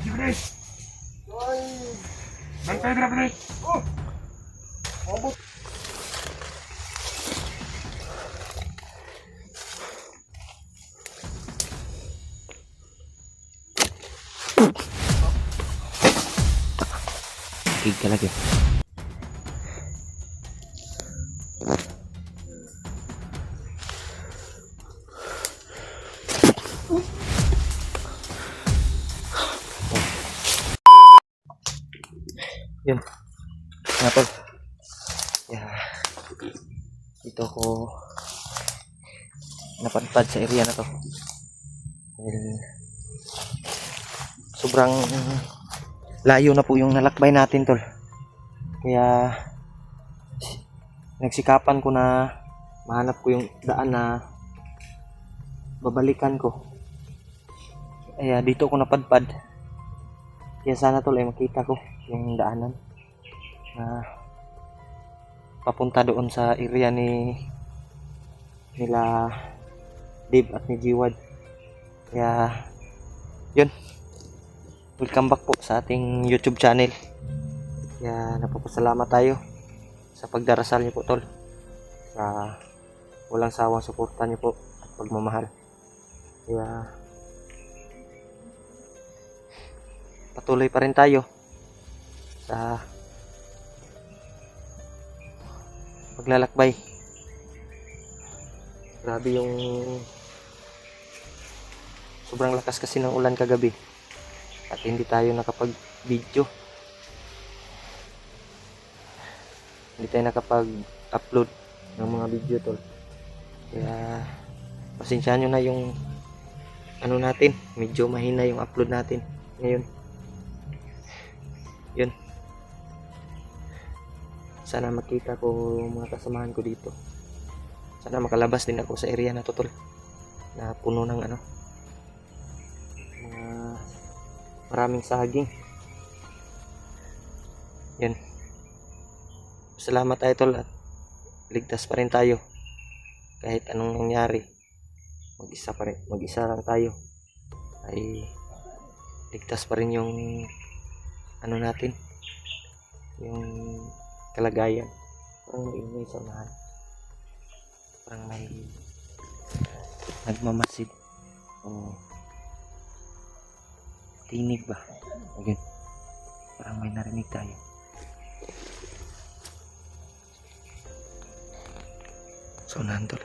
Pre. Bantay na, pre. Oh! Mabot. Kig ka lagi. Yun. Nga tol. Yeah. Dito ako napadpad sa area na to. Sobrang layo na po yung nalakbay natin tol. Kaya nagsikapan ko na mahanap ko yung daan na babalikan ko. Kaya dito ako napadpad. Kaya sana tol ay makita ko yung daanan na papunta doon sa area nila Dave at ni Jiwad. Kaya yun, welcome back po sa ating YouTube channel. Kaya napapasalamat tayo sa pagdarasal niyo po tol, sa walang sawang suporta niyo po at pagmamahal. Kaya patuloy pa rin tayo sa paglalakbay. Grabe yung sobrang lakas kasi ng ulan kagabi at hindi tayo nakapag-video, hindi tayo nakapag-upload ng mga video tol. Kaya pasensyahan nyo na yung ano natin, medyo mahina yung upload natin ngayon. Yun, sana makita ko mga kasamahan ko dito. Sana makalabas din ako sa area na to tol, na puno ng mga maraming saging. Yan, salamat tayo tol at ligtas pa rin tayo kahit anong nangyari. Mag-isa lang tayo ay ligtas pa rin yung ano natin, yung kalagayan. Parang maingay sa unahan, parang may nagmamasid o tinig ba, again, parang may narinig tayo. So nandun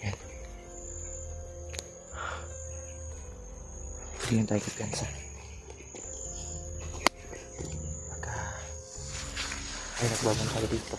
yan, hindi lang tayo kapiyansa pagka ay nagbabang tayo dito.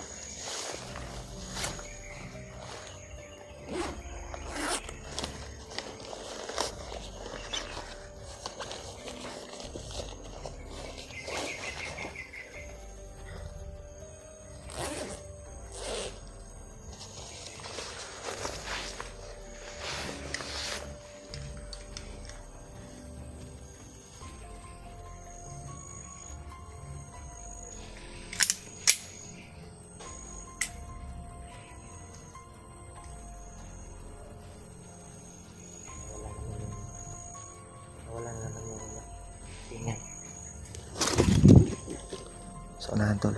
Wala na naman yung ingay. So unahan tol.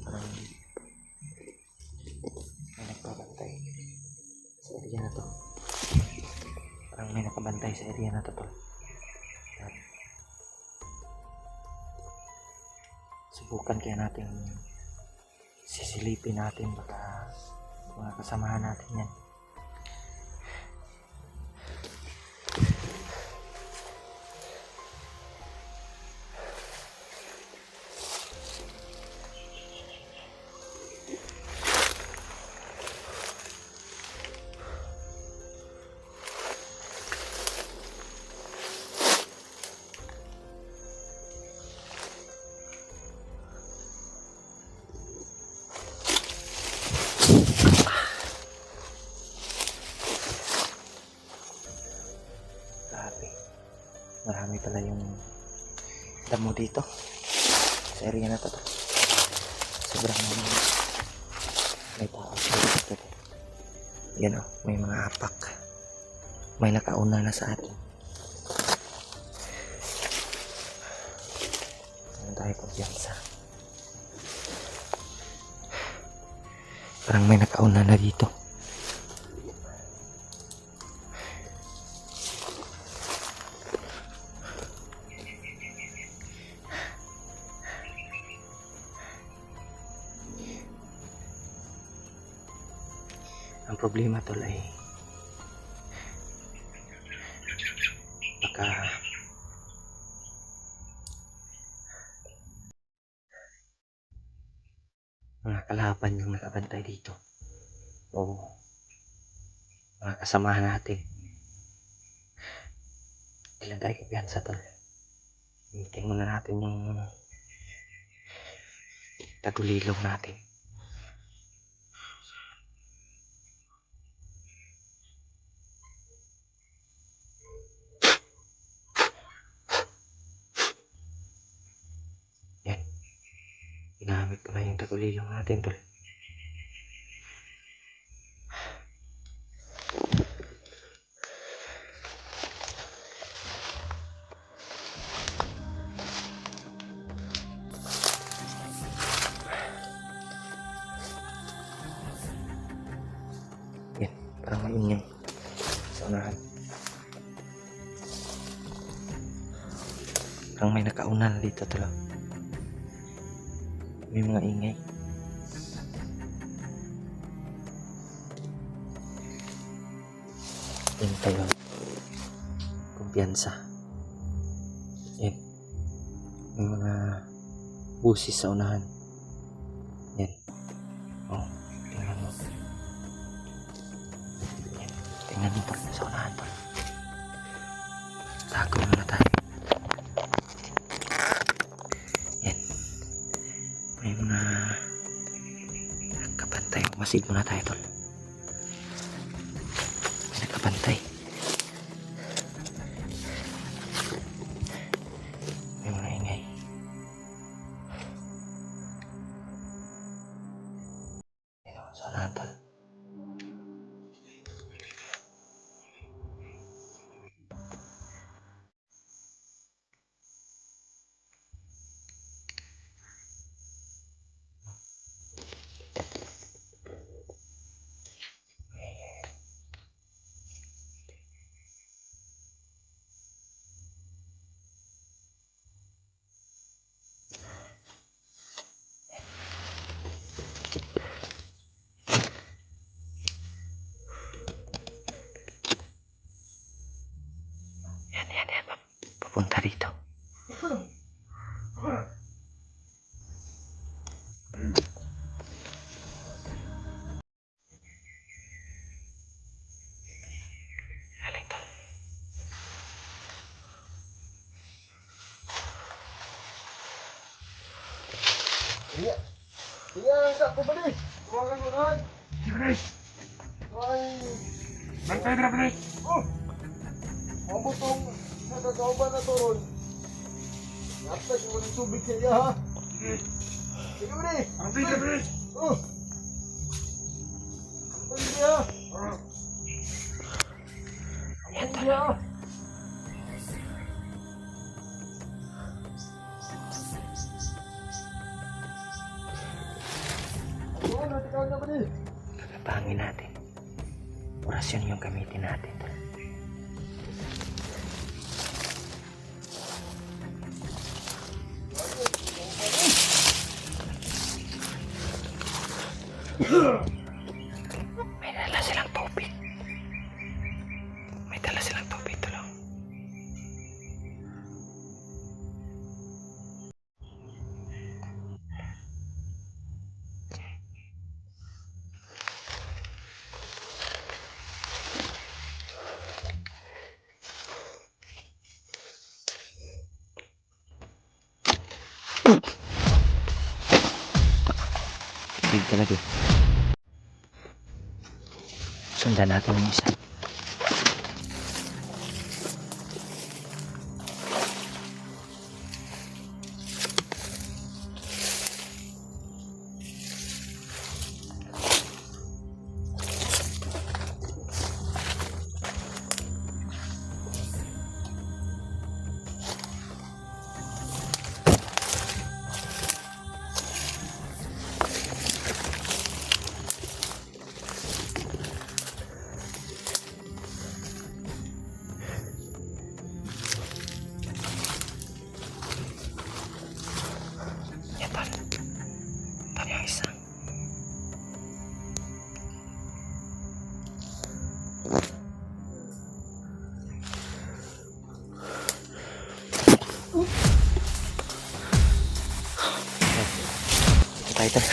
Parang may nagpapantay sa area na to. Parang may nakabantay sa area na to tol. At subukan kaya natin sisilipin natin, baka mga kasamahan natin yan. Damo dito. Sa area na to. Sobrang may tao dito. Yan o, may mga apak. May nakauna na sa atin. Ano tayo kumpiyansa? Parang may nakauna na dito. Ang problema tol ay baka mga kalaban yung nakabantay dito o mga kasamahan natin. Ilan tayo kumpiyansa tol. Hintayin muna natin yung tagulilong natin. Yan. Ginamit ko na yung tagulilong natin tol. Yan. Parang may inyong sa unahan. Parang may nakauna na dito tol. May mga ingay. Yan tayo. Kumpiyansa. Yan. May mga busis sa unahan. Yan. Oh, tingnan mo. Yan. Tingnan mo tol sa unahan tol. Tago muna tayo. Yan. May mga nakabantay. Masid muna tayo tol. May nakabantay. May mga ingay. Ito, sana tol. Yan. Papunta rito. Galing tol. Iya. Iya, tak apa balik. Keluarkan unahan. Chris, Ay. bantay na Chris. Oh. Mabutong sa kauban na turon. Yapta yung walang tubig sa iya ha. Sige mo ni. Bantay na Chris. Oh. Balik niya. Balik niya. Ano, natikaw na ba ni? Pangin natin. Orasyon yung gamitin natin tol. May dala silang tubig. May dala silang tubig tol. Tubig talaga. Sundan natin yung isa. tayo tol.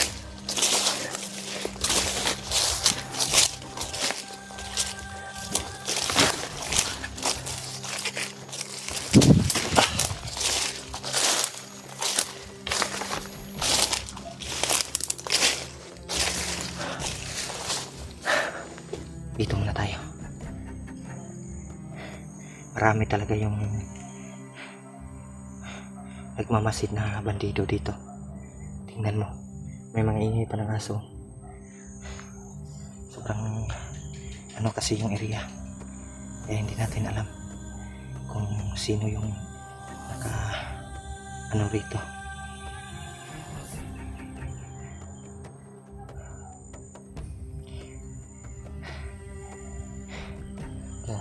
Dito muna tayo. Marami talaga yung nagmamasid na bandido dito. Tingnan mo, may mga ingay pa ng aso. Sobrang ano kasi yung area, kaya hindi natin alam kung sino yung naka ano rito. Kaya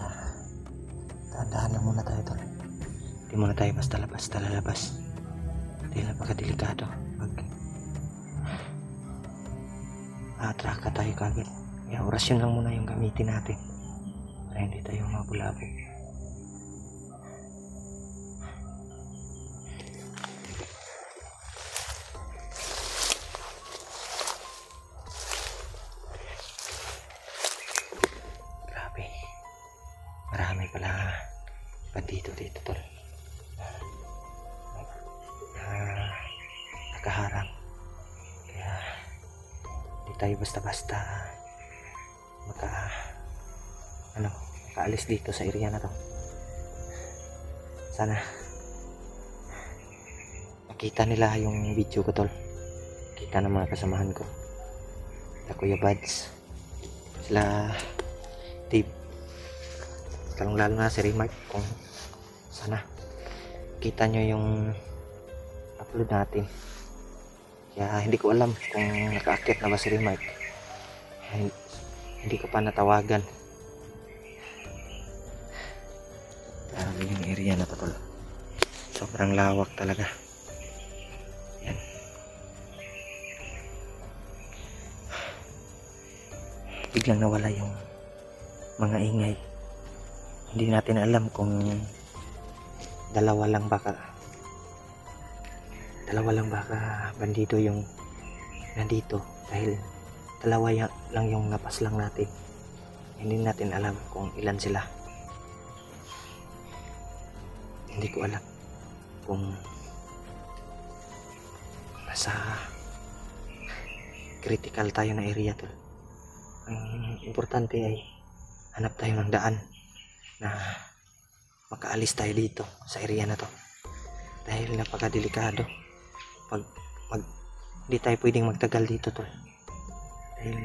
dahan-dahan lang muna tayo tol. Hindi muna tayo basta lalabas dahil napakadelikado pag atraka tayo kagad. Kaya orasyon lang muna yung gamitin natin para hindi tayo mabulabog. Grabe, marami pala bandito dito tol. Nakaharang, kaya hindi tayo basta-basta makaalis dito sa area na to. Sana makita nila yung video ko tol, kita ng mga kasamahan ko, sila Kuya Buds, sila Dave, lalong lalo na si Remark. Kung sana kita nyo yung upload natin. Kaya hindi ko alam kung nakaakyat na ba si Remark. Hindi ko pa natawagan. Grabe yung area na to tol. Sobrang lawak talaga. Yan. Biglang nawala yung mga ingay. Hindi natin alam kung dalawa lang baka bandido yung nandito, dahil dalawa lang yung napas lang natin. Hindi natin alam kung ilan sila. Hindi ko alam kung nasa critical tayo na area tol. Ang importante ay hanap tayo ng daan na makaalis tayo dito sa area na to, dahil napakadelikado. Pag hindi tayo pwedeng magtagal dito tol, dahil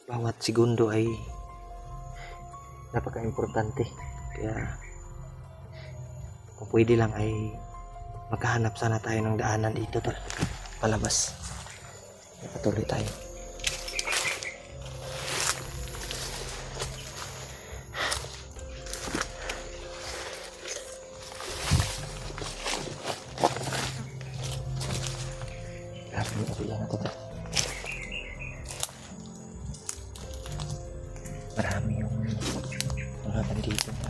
bawat segundo ay napaka-importante. Kaya kung pwede lang ay maghahanap sana tayo ng daanan dito tol, palabas. Patuloy tayo. Marami yung mga bandito na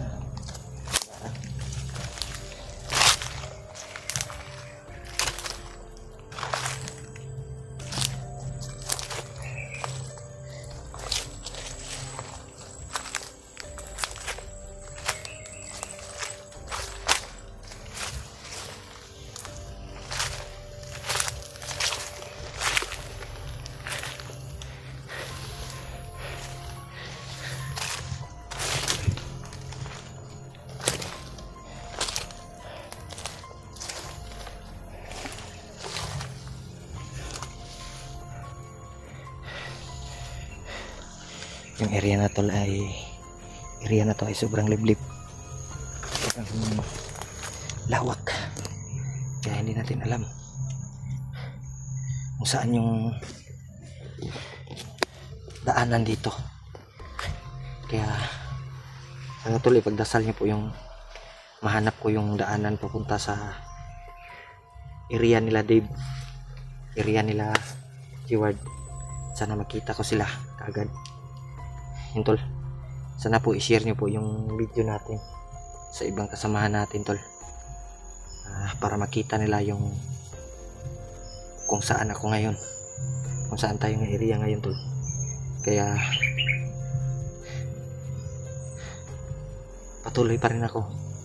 yung area na to ay sobrang liblib, sobrang lawak, kaya hindi natin alam kung saan yung daanan dito. Kaya sana tol, ipagdasal niyo po yung mahanap ko yung daanan papunta sa area nila Dave, area nila Jeward. Sana makita ko sila kaagad. Yun tol, sana po i-share nyo po yung video natin sa ibang kasamahan natin tol. para makita nila yung kung saan ako ngayon, kung saan tayong area ngayon tol. Kaya patuloy pa rin ako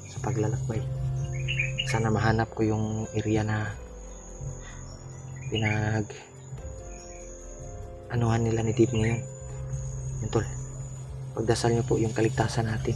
sa paglalakbay. Sana mahanap ko yung area na anuhan nila ni Dave ngayon. Yun tol, pagdasal nyo po yung kaligtasan natin.